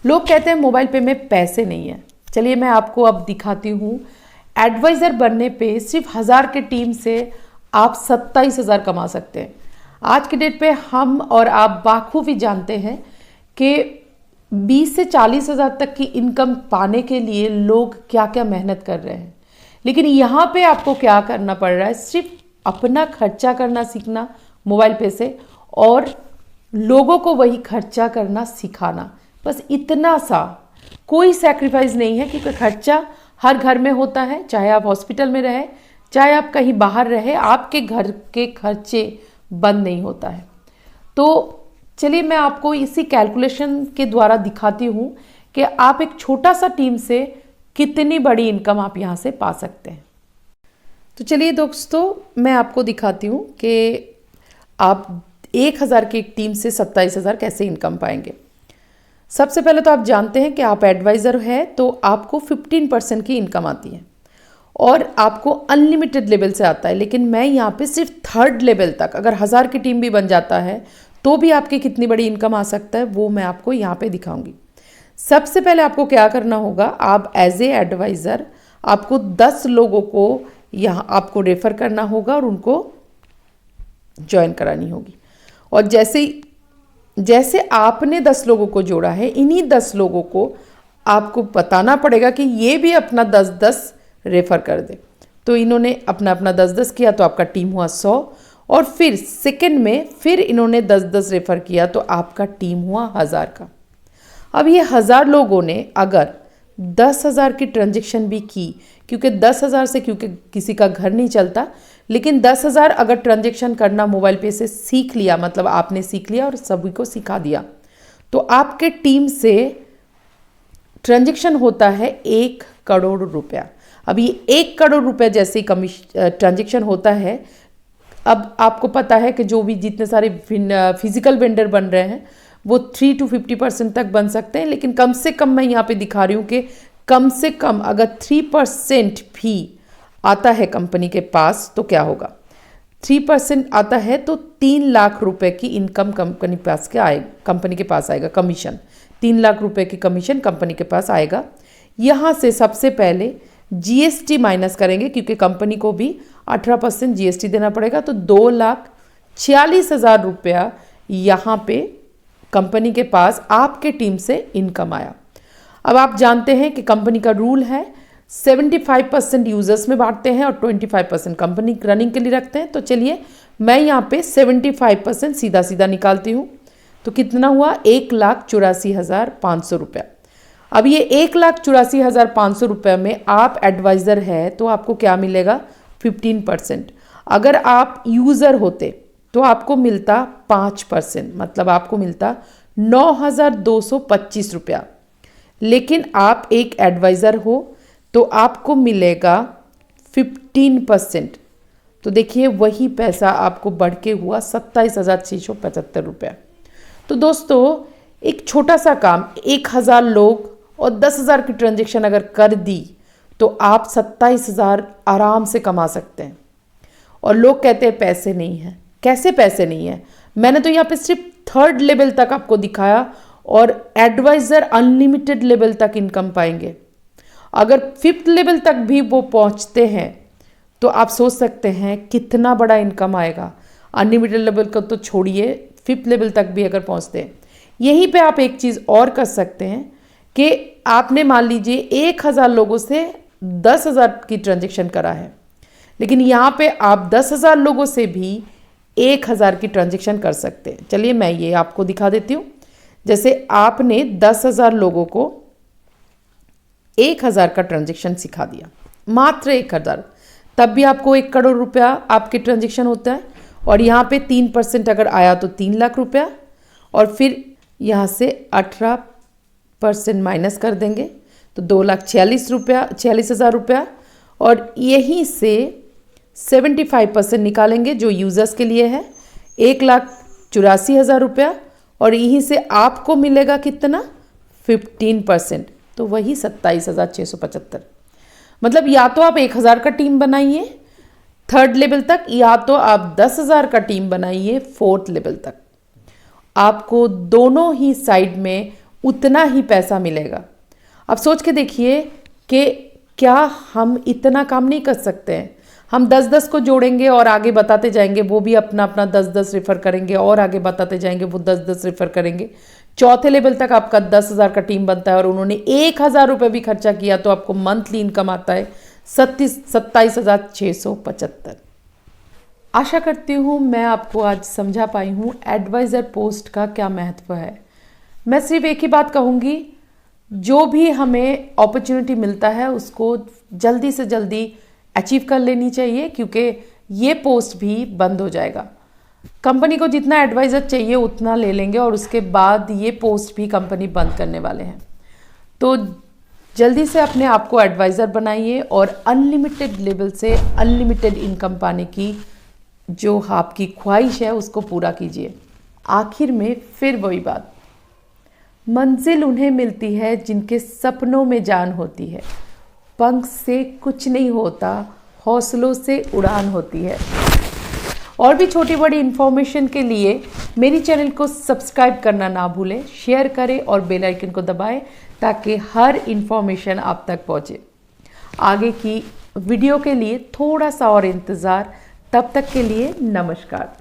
लोग कहते हैं मोबाइल पे में पैसे नहीं है। चलिए मैं आपको अब दिखाती हूँ। एडवाइज़र बनने पे सिर्फ 1000 के टीम से आप 27,000 कमा सकते हैं। आज के डेट पे हम और आप बाखूबी जानते हैं कि 20 से 40,000 तक की इनकम पाने के लिए लोग क्या क्या मेहनत कर रहे हैं। लेकिन यहाँ पे आपको क्या करना पड़ रहा है, सिर्फ अपना खर्चा करना सीखना मोबाइल पे से, और लोगों को वही खर्चा करना सिखाना, बस इतना सा। कोई सैक्रिफाइस नहीं है, क्योंकि खर्चा हर घर में होता है, चाहे आप हॉस्पिटल में रहे, चाहे आप कहीं बाहर रहे, आपके घर के खर्चे बंद नहीं होता है। तो चलिए मैं आपको इसी कैलकुलेशन के द्वारा दिखाती हूँ कि आप एक छोटा सा टीम से कितनी बड़ी इनकम आप यहाँ से पा सकते हैं। तो चलिए दोस्तों, मैं आपको दिखाती हूँ कि आप 1000 की एक टीम से 27,000 कैसे इनकम पाएंगे। सबसे पहले तो आप जानते हैं कि आप एडवाइज़र है तो आपको 15% की इनकम आती है और आपको अनलिमिटेड लेवल से आता है। लेकिन मैं यहाँ पे सिर्फ 3rd लेवल तक, अगर 1000 की टीम भी बन जाता है तो भी आपकी कितनी बड़ी इनकम आ सकता है वो मैं आपको यहाँ पे दिखाऊंगी। सबसे पहले आपको क्या करना होगा, आप एज ए एडवाइज़र आपको 10 लोगों को यहाँ आपको रेफ़र करना होगा और उनको ज्वाइन करानी होगी। और जैसे आपने 10 लोगों को जोड़ा है, इन्हीं 10 लोगों को आपको बताना पड़ेगा कि ये भी अपना 10-10 रेफ़र कर दे। तो इन्होंने अपना 10-10 किया तो आपका टीम हुआ 100, और फिर सेकंड में फिर इन्होंने 10-10 रेफ़र किया तो आपका टीम हुआ 1000 का। अब ये 1000 लोगों ने अगर 10,000 की ट्रांजेक्शन भी की, क्योंकि 10,000 से क्योंकि किसी का घर नहीं चलता, लेकिन 10,000 अगर ट्रांजेक्शन करना मोबाइल पे से सीख लिया, मतलब आपने सीख लिया और सभी को सिखा दिया, तो आपके टीम से ट्रांजेक्शन होता है 1 करोड़ रुपया। अब ये 1 करोड़ रुपया जैसे ट्रांजेक्शन होता है, अब आपको पता है कि जो भी जितने सारे फिजिकल वेंडर बन रहे हैं वो 3 to 50% तक बन सकते हैं। लेकिन कम से कम मैं यहाँ पे दिखा रही हूँ कि कम से कम अगर 3% भी आता है कंपनी के पास तो क्या होगा, 3% आता है तो 3 लाख रुपए की इनकम कंपनी के पास आएगा। कमीशन 3 लाख रुपए की कमीशन कंपनी के पास आएगा। यहाँ से सबसे पहले जीएसटी माइनस करेंगे, क्योंकि कंपनी को भी 18% जीएसटी देना पड़ेगा। तो 2,46,000 रुपया यहाँ पे कंपनी के पास आपके टीम से इनकम आया। अब आप जानते हैं कि कंपनी का रूल है 75% यूजर्स में बांटते हैं और 25% कंपनी रनिंग के लिए रखते हैं। तो चलिए मैं यहाँ पे 75% सीधा सीधा निकालती हूँ। तो कितना हुआ, 1,84,500 रुपया। अब ये 1,84,500 रुपये में आप एडवाइज़र है तो आपको क्या मिलेगा, 15%। अगर आप यूज़र होते तो आपको मिलता 5%, मतलब आपको मिलता 9,225 रुपया। लेकिन आप एक एडवाइज़र हो तो आपको मिलेगा 15%। तो देखिए वही पैसा आपको बढ़ के हुआ 27,675 रुपया। तो दोस्तों, एक छोटा सा काम 1000 लोग और 10,000 की ट्रांजेक्शन अगर कर दी तो आप 27,000 आराम से कमा सकते हैं। और लोग कहते हैं पैसे नहीं है। कैसे पैसे नहीं है? मैंने तो यहाँ पे सिर्फ 3rd लेवल तक आपको दिखाया, और एडवाइज़र अनलिमिटेड लेवल तक इनकम पाएंगे। अगर 5th लेवल तक भी वो पहुँचते हैं तो आप सोच सकते हैं कितना बड़ा इनकम आएगा। अनलिमिटेड लेवल का तो छोड़िए, 5th लेवल तक भी अगर पहुँचते हैं। यहीं पे आप एक चीज़ और कर सकते हैं कि आपने मान लीजिए 1000 लोगों से 10,000 की ट्रांजेक्शन करा है, लेकिन यहाँ पे आप 10,000 लोगों से भी 1000 की ट्रांजेक्शन कर सकते हैं। चलिए मैं ये आपको दिखा देती हूँ। जैसे आपने 10,000 लोगों को 1000 का ट्रांजेक्शन सिखा दिया, मात्र 1000, तब भी आपको 1 करोड़ रुपया आपके ट्रांजेक्शन होता है। और यहाँ पे 3% अगर आया तो 3 लाख रुपया, और फिर यहाँ से 18% माइनस कर देंगे तो 2,46,000 रुपया, और यहीं से 75% निकालेंगे जो यूज़र्स के लिए है, 1,84,000 रुपया, और यहीं से आपको मिलेगा कितना, 15%, तो वही 27,675। मतलब या तो आप 1000 का टीम बनाइए 3rd लेवल तक, या तो आप 10,000 का टीम बनाइए 4th लेवल तक। आपको दोनों ही साइड में उतना ही पैसा मिलेगा। अब सोच के देखिए कि क्या हम इतना काम नहीं कर सकते हैं? हम 10-10 को जोड़ेंगे और आगे बताते जाएंगे, वो भी अपना अपना 10-10 रेफर करेंगे और आगे बताते जाएंगे, वो 10-10 रेफर करेंगे। चौथे लेवल तक आपका 10,000 का टीम बनता है और उन्होंने 1,000 रुपये भी खर्चा किया तो आपको मंथली इनकम आता है 27,675। आशा करती हूँ मैं आपको आज समझा पाई हूँ एडवाइज़र पोस्ट का क्या महत्व है। मैं सिर्फ एक ही बात कहूँगी, जो भी हमें अपॉर्चुनिटी मिलता है उसको जल्दी से जल्दी अचीव कर लेनी चाहिए, क्योंकि ये पोस्ट भी बंद हो जाएगा। कंपनी को जितना एडवाइज़र चाहिए उतना ले लेंगे और उसके बाद ये पोस्ट भी कंपनी बंद करने वाले हैं। तो जल्दी से अपने आप को एडवाइज़र बनाइए और अनलिमिटेड लेवल से अनलिमिटेड इनकम पाने की जो आपकी ख्वाहिश है उसको पूरा कीजिए। आखिर में फिर वही बात, मंजिल उन्हें मिलती है जिनके सपनों में जान होती है। पंख से कुछ नहीं होता, हौसलों से उड़ान होती है। और भी छोटी बड़ी इन्फॉर्मेशन के लिए मेरी चैनल को सब्सक्राइब करना ना भूलें, शेयर करें और बेल आइकन को दबाएं ताकि हर इन्फॉर्मेशन आप तक पहुंचे। आगे की वीडियो के लिए थोड़ा सा और इंतज़ार, तब तक के लिए नमस्कार।